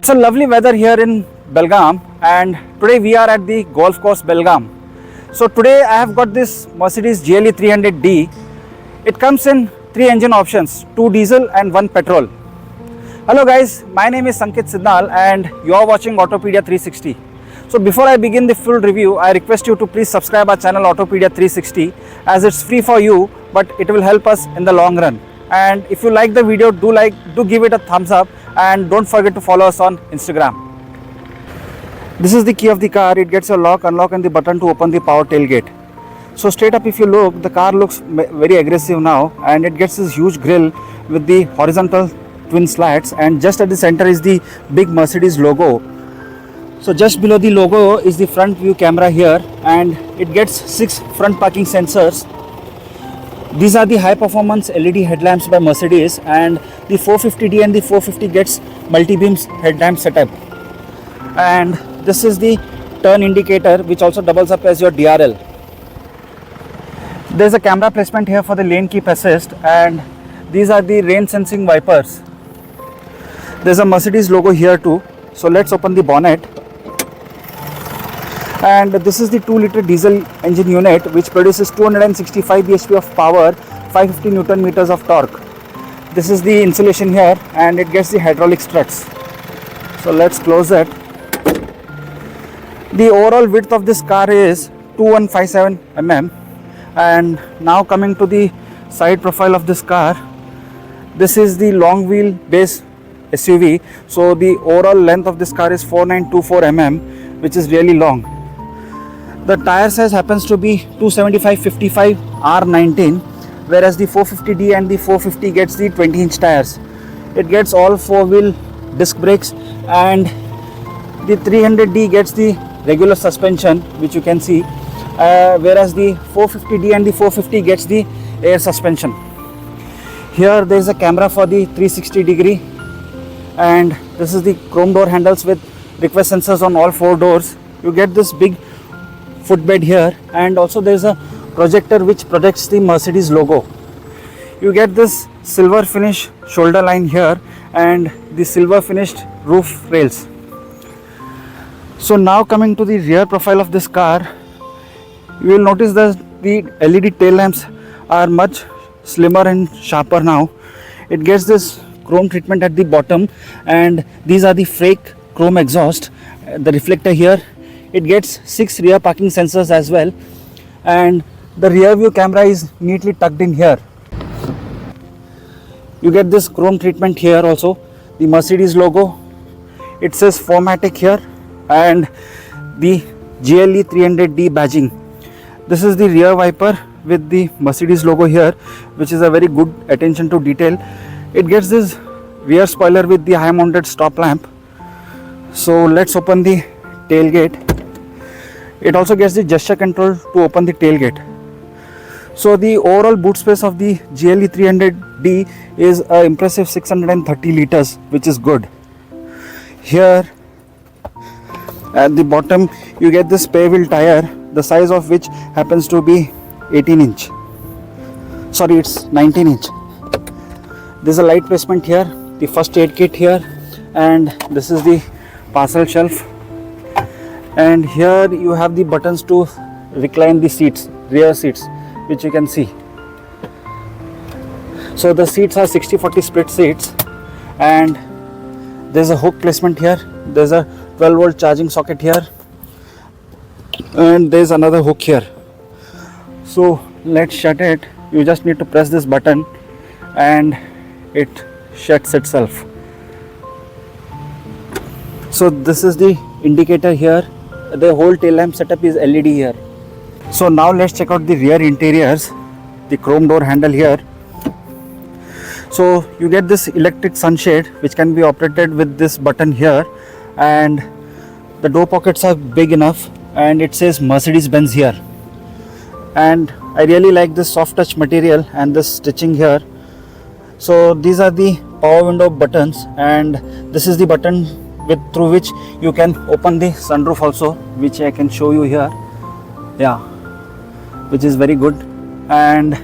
It's a lovely weather here in Belgaum, and today we are at the golf course Belgaum. So today I have got this Mercedes GLE300D. It comes in 3 engine options, 2 diesel and 1 petrol. Hello guys, my name is Sankit Sidnal and you are watching Autopedia 360. So before I begin the full review, I request you to please subscribe our channel Autopedia 360, as it's free for you, but it will help us in the long run. And if you like the video, do give it a thumbs up, and don't forget to follow us on Instagram. This is the key of the car. It gets a lock, unlock and the button to open the power tailgate. So straight up if you look, the car looks very aggressive now, and it gets this huge grille with the horizontal twin slats, and just at the center is the big Mercedes logo. So just below the logo is the front view camera here, and it gets 6 front parking sensors. These are the high performance LED headlamps by Mercedes, and the 450D and the 450 gets multi-beams headlamp setup. And this is the turn indicator, which also doubles up as your DRL. There's a camera placement here for the lane keep assist, and these are the rain sensing wipers. There's a Mercedes logo here too. So let's open the bonnet. And this is the 2-liter diesel engine unit, which produces 265 bhp of power, 550 Newton meters of torque. This is the insulation here, and it gets the hydraulic struts. So let's close it. The overall width of this car is 2157 mm. And now coming to the side profile of this car, this is the long wheel base SUV. So the overall length of this car is 4924 mm, which is really long. The tire size happens to be 275/55 R19, whereas the 450D and the 450 gets the 20-inch tires. It gets all 4-wheel disc brakes, and the 300D gets the regular suspension, which you can see, whereas the 450D and the 450 gets the air suspension. Here there is a camera for the 360 degree, and this is the chrome door handles with request sensors on all 4 doors. You get this big footbed here, and also there is a projector which protects the Mercedes logo. You get this silver finish shoulder line here, and the silver finished roof rails. So now coming to the rear profile of this car, you will notice that the LED tail lamps are much slimmer and sharper now. It gets this chrome treatment at the bottom, and these are the fake chrome exhaust. The reflector here, it gets 6 rear parking sensors as well, and the rear view camera is neatly tucked in here. You get this chrome treatment here also, the Mercedes logo. It says 4MATIC here, and the GLE300D badging. This is the rear wiper with the Mercedes logo here, which is a very good attention to detail. It gets this rear spoiler with the high mounted stop lamp. So let's open the tailgate. It also gets the gesture control to open the tailgate. So the overall boot space of the GLE300D is an impressive 630 liters, which is good. Here at the bottom you get this spare wheel tire, the size of which happens to be 18-inch. Sorry, it's 19-inch. There's a light placement here, the first aid kit here, and this is the parcel shelf. And here you have the buttons to recline the seats, rear seats, which you can see. So the seats are 60/40 split seats, and there's a hook placement here. There's a 12-volt charging socket here, and there's another hook here. So let's shut it. You just need to press this button and it shuts itself. So this is the indicator here. The whole tail lamp setup is LED here. So now let's check out the rear interiors. The chrome door handle here. So you get this electric sunshade, which can be operated with this button here, and the door pockets are big enough, and it says Mercedes Benz here. And I really like this soft touch material and this stitching here. So these are the power window buttons, and this is the button through which you can open the sunroof also, which I can show you here. Yeah, which is very good. And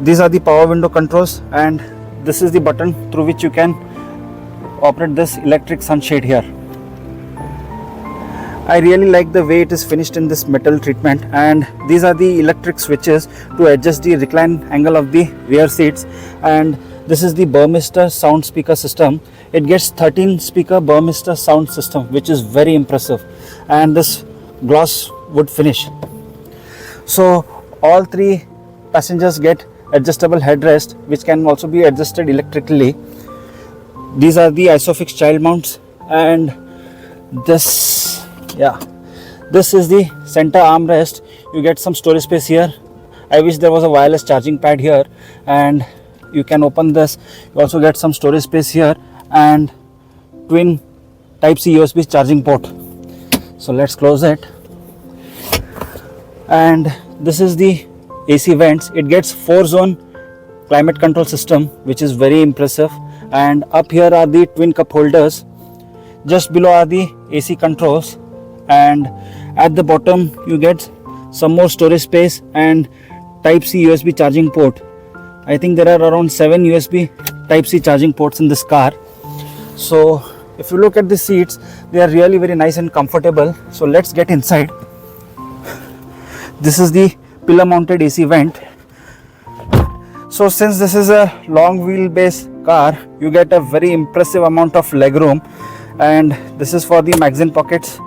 these are the power window controls, and this is the button through which you can operate this electric sunshade here. I really like the way it is finished in this metal treatment, and these are the electric switches to adjust the recline angle of the rear seats. And this is the Burmester sound speaker system. It gets 13 speaker Burmester sound system, which is very impressive, and this gloss wood finish. So all three passengers get adjustable headrest, which can also be adjusted electrically. These are the Isofix child mounts, and this is the center armrest. You get some storage space here. I wish there was a wireless charging pad here, and you can open this. You also get some storage space here and twin type C USB charging port. So let's close it. And this is the AC vents. It gets 4-zone climate control system, which is very impressive. And up here are the twin cup holders. Just below are the AC controls, and at the bottom you get some more storage space and type C USB charging port. I think there are around 7 USB type C charging ports in this car. So if you look at the seats, they are really very nice and comfortable. So let's get inside. This is the pillar mounted AC vent. So since this is a long wheelbase car, you get a very impressive amount of legroom, and this is for the magazine pockets,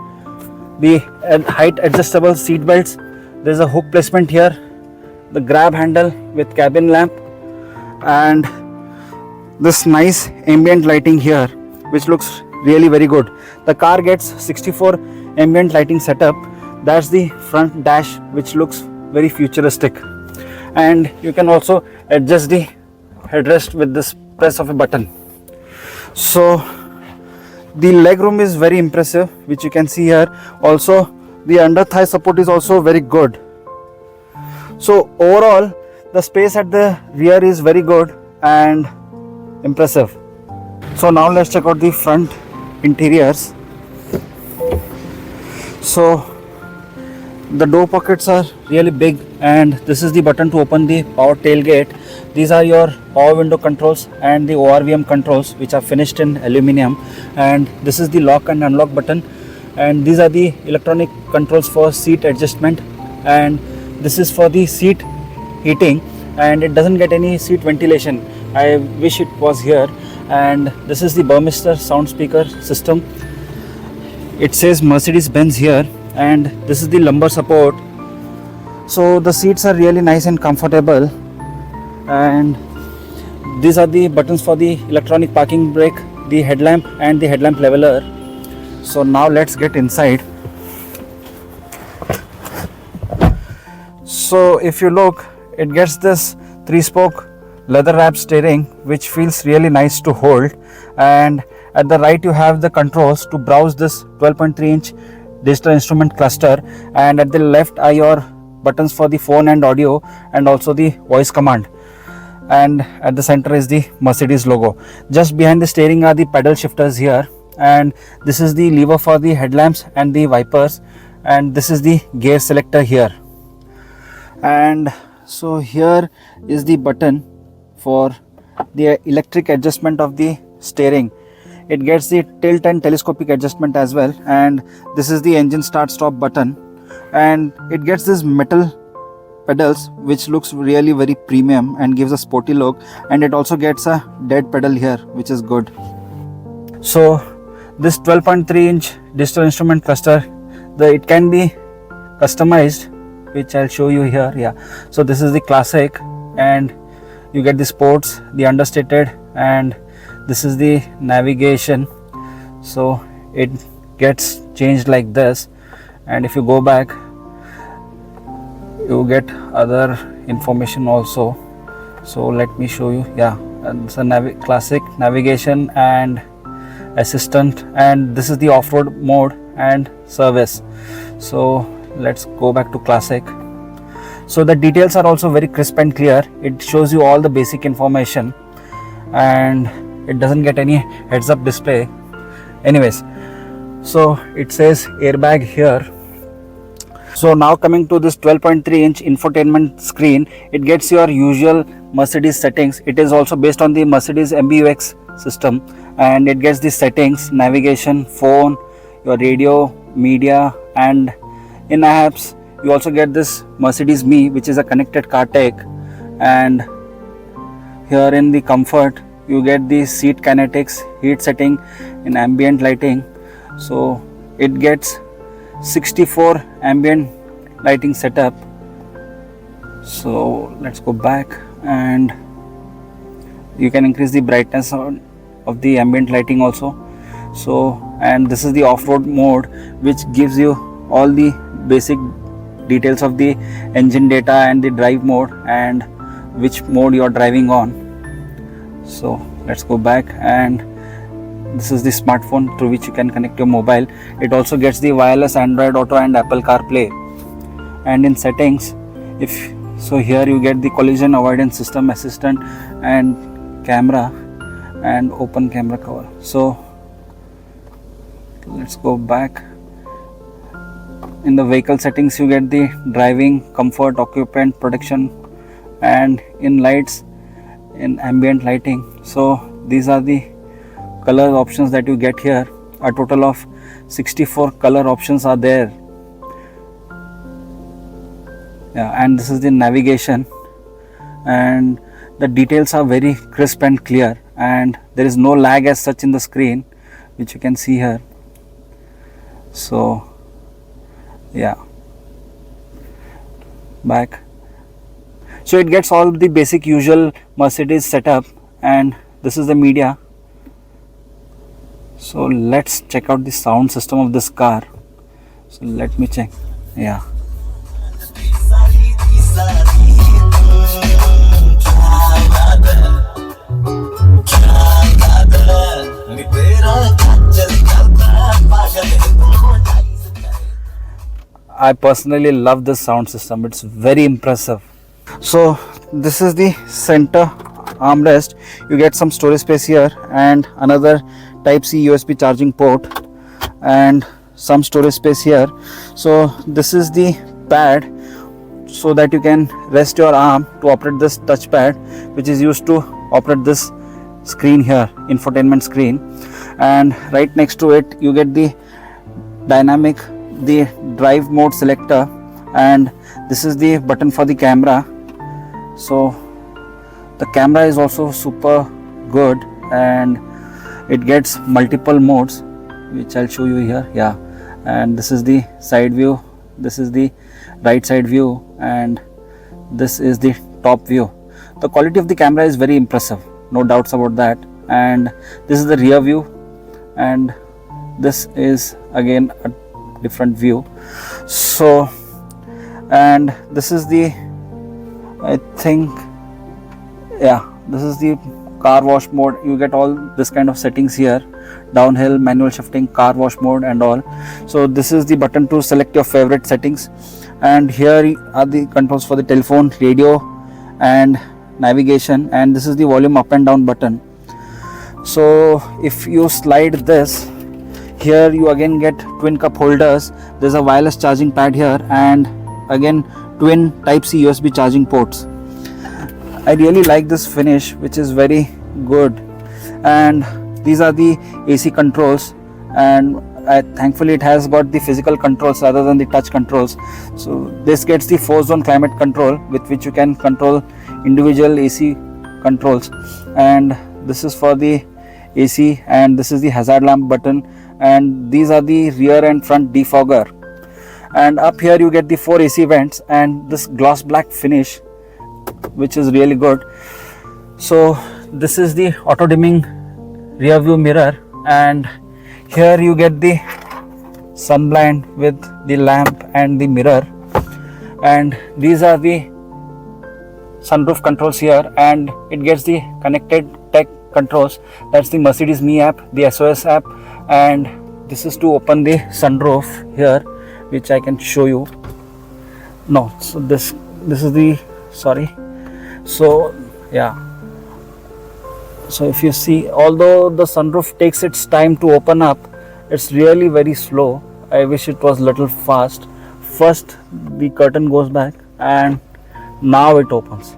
the height adjustable seat belts. There's a hook placement here, the grab handle with cabin lamp, and this nice ambient lighting here, which looks really very good. The car gets 64 ambient lighting setup. That's the front dash, which looks very futuristic, and you can also adjust the headrest with this press of a button. So the legroom is very impressive, which you can see here. Also the under thigh support is also very good. So overall the space at the rear is very good and impressive. So now let's check out the front interiors. So the door pockets are really big, and this is the button to open the power tailgate. These are your power window controls and the ORVM controls, which are finished in aluminium, and this is the lock and unlock button, and these are the electronic controls for seat adjustment, and this is for the seat heating, and it doesn't get any seat ventilation. I wish it was here. And this is the Burmester sound speaker system. It says Mercedes Benz here, and this is the lumbar support. So the seats are really nice and comfortable, and these are the buttons for the electronic parking brake, the headlamp, and the headlamp leveler. So now let's get inside. So if you look, it gets this 3-spoke leather wrap steering, which feels really nice to hold, and at the right you have the controls to browse this 12.3-inch digital instrument cluster, and at the left are your buttons for the phone and audio, and also the voice command, and at the center is the Mercedes logo. Just behind the steering are the pedal shifters here, and this is the lever for the headlamps and the wipers, and this is the gear selector here. And so here is the button for the electric adjustment of the steering. It gets the tilt and telescopic adjustment as well, and this is the engine start stop button, and it gets this metal pedals, which looks really very premium and gives a sporty look, and it also gets a dead pedal here, which is good. So this 12.3-inch digital instrument cluster, it can be customized, which I'll show you here. Yeah, so this is the classic, and you get the sports, the understated, and this is the navigation. So it gets changed like this, and if you go back you get other information also. So let me show you. Yeah, it's a classic navigation and assistant, and this is the off-road mode and service. So let's go back to classic. So the details are also very crisp and clear. It shows you all the basic information, and it doesn't get any heads up display. Anyways, so it says airbag here. So now coming to this 12.3-inch infotainment screen, it gets your usual Mercedes settings. It is also based on the Mercedes MBUX system, and it gets the settings, navigation, phone, your radio, media, and in apps you also get this Mercedes Me, which is a connected car tech. And here in the comfort you get the seat kinetics, heat setting, in ambient lighting. So it gets 64 ambient lighting setup. So let's go back, and you can increase the brightness of the ambient lighting also. So, and this is the off-road mode, which gives you all the basic details of the engine data and the drive mode and which mode you are driving on. So let's go back, and this is the smartphone through which you can connect your mobile. It also gets the wireless Android Auto and Apple CarPlay. And in settings, here you get the collision avoidance system, assistant, and camera, and open camera cover. So let's go back. In the vehicle settings you get the driving, comfort, occupant protection, and in lights, in ambient lighting. So these are the color options that you get here. A total of 64 color options are there. And this is the navigation, and the details are very crisp and clear, and there is no lag as such in the screen, which you can see here. So back. So it gets all the basic usual Mercedes setup, and this is the media. So let's check out the sound system of this car. So let me check. I personally love this sound system. It's very impressive. So this is the center armrest. You get some storage space here, and another Type-C USB charging port, and some storage space here. So this is the pad, so that you can rest your arm to operate this touchpad, which is used to operate this screen here, infotainment screen. And right next to it you get the drive mode selector, and this is the button for the camera. So the camera is also super good, and it gets multiple modes, which I'll show you here. And this is the side view, this is the right side view, and this is the top view. The quality of the camera is very impressive, no doubts about that. And this is the rear view, and this is again a different view. So, and this is the, I think, this is the car wash mode. You get all this kind of settings here: downhill, manual shifting, car wash mode, and all. So this is the button to select your favorite settings, and here are the controls for the telephone, radio, and navigation. And this is the volume up and down button. So if you slide this, here you again get twin cup holders. There's a wireless charging pad here, and again twin Type-C USB charging ports. I really like this finish, which is very good. And these are the AC controls, and thankfully it has got the physical controls rather than the touch controls. So this gets the 4-zone climate control, with which you can control individual AC controls. And this is for the AC, and this is the hazard lamp button, and these are the rear and front defogger. And up here you get the 4 AC vents and this gloss black finish, which is really good. So this is the auto dimming rear view mirror, and here you get the sun blind with the lamp and the mirror. And these are the sunroof controls here, and it gets the connected tech controls. That's the Mercedes Me app, the SOS app, and this is to open the sunroof here, which I can show you. No, so this is the, sorry. So so if you see, although the sunroof takes its time to open up, it's really very slow. I wish it was little fast. First the curtain goes back, and now it opens.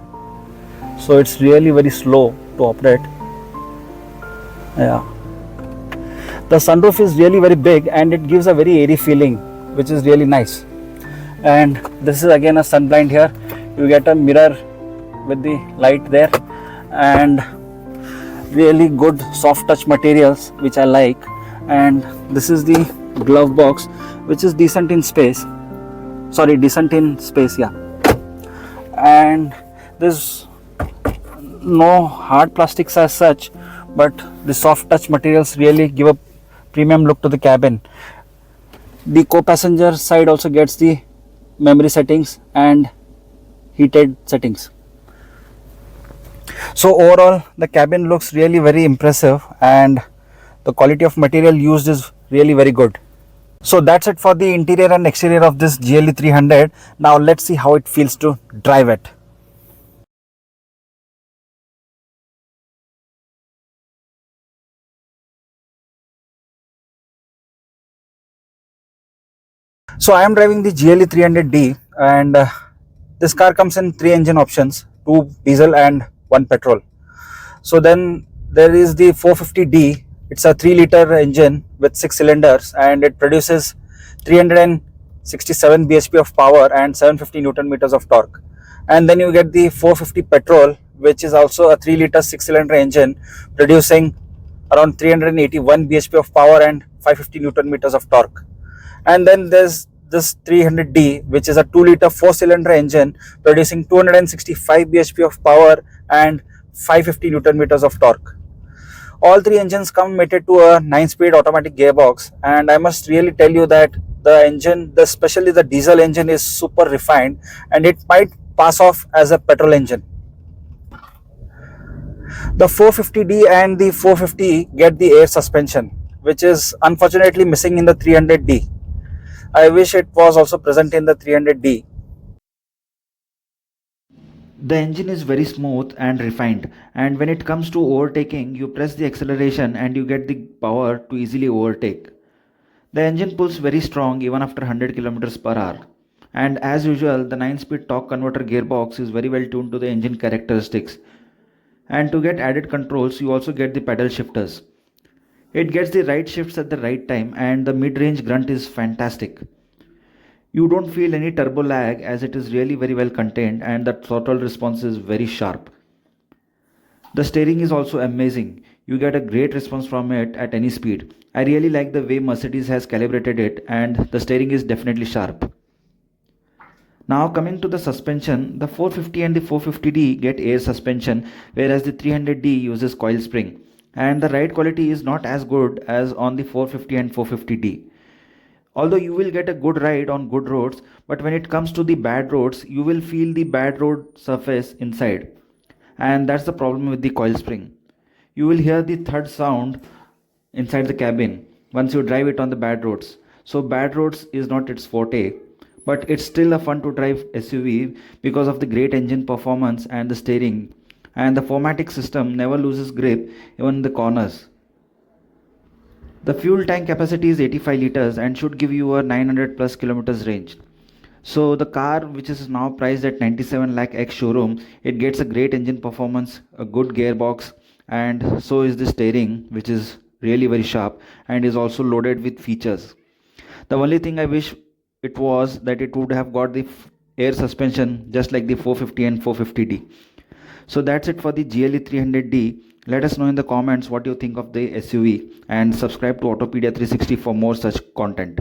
so it's really very slow to operate. Yeah, the sunroof is really very big and it gives a very airy feeling, which is really nice. And this is again a sun blind here. You get a mirror with the light there, and really good soft touch materials which I like. And this is the glove box, which is decent in space. Yeah. And there's no hard plastics as such, but the soft touch materials really give a premium look to the cabin. The co-passenger side also gets the memory settings and heated settings. So overall the cabin looks really very impressive and the quality of material used is really very good. So that's it for the interior and exterior of this GLE300. Now let's see how it feels to drive it. So I am driving the GLE300D, and this car comes in 3 engine options, 2 diesel and 1 petrol. So then there is the 450D. It's a 3-liter engine with 6 cylinders and it produces 367 bhp of power and 750 newton meters of torque. And then you get the 450 petrol, which is also a 3-liter 6-cylinder engine producing around 381 bhp of power and 550 newton meters of torque. And then there's this 300D, which is a 2-liter 4-cylinder engine producing 265 bhp of power and 550 newton meters of torque. All 3 engines come mated to a 9-speed automatic gearbox, and I must really tell you that the engine, especially the diesel engine, is super refined and it might pass off as a petrol engine. The 450D and the 450 get the air suspension, which is unfortunately missing in the 300D. I wish it was also present in the 300D. The engine is very smooth and refined, and when it comes to overtaking, you press the acceleration and you get the power to easily overtake. The engine pulls very strong even after 100 km per hour. And as usual, the 9-speed torque converter gearbox is very well tuned to the engine characteristics. And to get added controls, you also get the pedal shifters. It gets the right shifts at the right time, and the mid-range grunt is fantastic. You don't feel any turbo lag as it is really very well contained, and the throttle response is very sharp. The steering is also amazing. You get a great response from it at any speed. I really like the way Mercedes has calibrated it, and the steering is definitely sharp. Now coming to the suspension, the 450 and the 450D get air suspension, whereas the 300D uses coil spring. And the ride quality is not as good as on the 450 and 450D. Although you will get a good ride on good roads, but when it comes to the bad roads, you will feel the bad road surface inside. And that's the problem with the coil spring. You will hear the thud sound inside the cabin once you drive it on the bad roads. So bad roads is not its forte, but it's still a fun to drive SUV because of the great engine performance and the steering. And the 4MATIC system never loses grip even in the corners. The fuel tank capacity is 85 liters and should give you a 900 plus kilometers range. So the car, which is now priced at 97 lakh ex showroom, it gets a great engine performance, a good gearbox, and so is the steering, which is really very sharp and is also loaded with features. The only thing I wish it was that it would have got the air suspension just like the 450 and 450D. So that's it for the GLE300D. Let us know in the comments what you think of the SUV, and subscribe to Autopedia 360 for more such content.